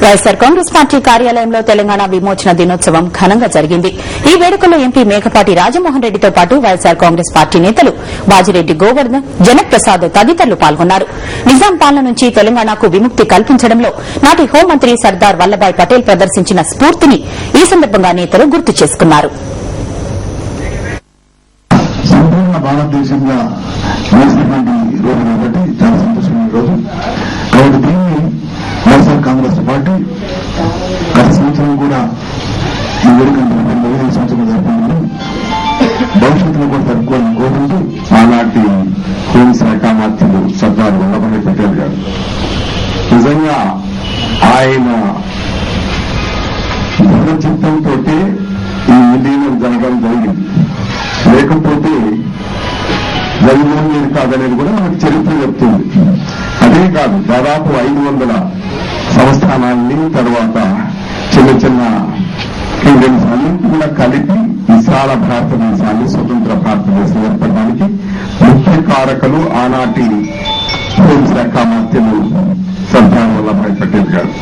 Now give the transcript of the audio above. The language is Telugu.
వైఎస్సార్ కాంగ్రెస్ పార్టీ కార్యాలయంలో తెలంగాణ విమోచన దినోత్సవం ఘనంగా జరిగింది. ఈ వేడుకల్లో ఎంపీ మేకపాటి రాజమోహన్ రెడ్డితో పాటు వైఎస్సార్ కాంగ్రెస్ పార్టీ నేతలు బాజిరెడ్డి గోవర్ధన్, జనక్ ప్రసాద్ తదితరులు పాల్గొన్నారు. నిజాం పాలన నుంచి తెలంగాణకు విముక్తి కల్పించడంలో నాటి హోంమంత్రి సర్దార్ వల్లభాయ్ పటేల్ ప్రదర్శించిన స్ఫూర్తిని ఈ సందర్భంగా నేతలు గుర్తు చేసుకున్నారు. భారతదేశంగా వేసినటువంటి రోజు కాబట్టి చాలా సంతోషమైన రోజు. కాబట్టి దీన్ని వైఎస్ఆర్ కాంగ్రెస్ పార్టీ గత సంవత్సరం కూడా ఈ వేడుకను 5 సంవత్సరాలు జరుపుకుంటుంది. భవిష్యత్తులో కూడా జరుపుకోవాలని కోరుకుంటూ ఆనాటి హోంశాఖ మంత్రులు సర్దార్ వల్లభాయ్ పటేల్ గారు నిజంగా ఆయన దృఢ చిత్తంతో ఈ విలీనం జరగడం జరిగింది. లేకపోతే జరిగిన కాదనేది కూడా మనకు చరిత్ర చెప్తుంది. అదే కాదు, దాదాపు 500 సంస్థానాల్ని తర్వాత చిన్న చిన్న కింగ్డమ్స్ అన్నింటి కూడా కలిపి విశాల భారతదేశాన్ని, స్వతంత్ర భారతదేశం ఏర్పడడానికి ముఖ్య కారకులు ఆనాటి హోంశాఖ మంత్రులు సర్దార్ వల్లభాయ్ పటేల్ గారు.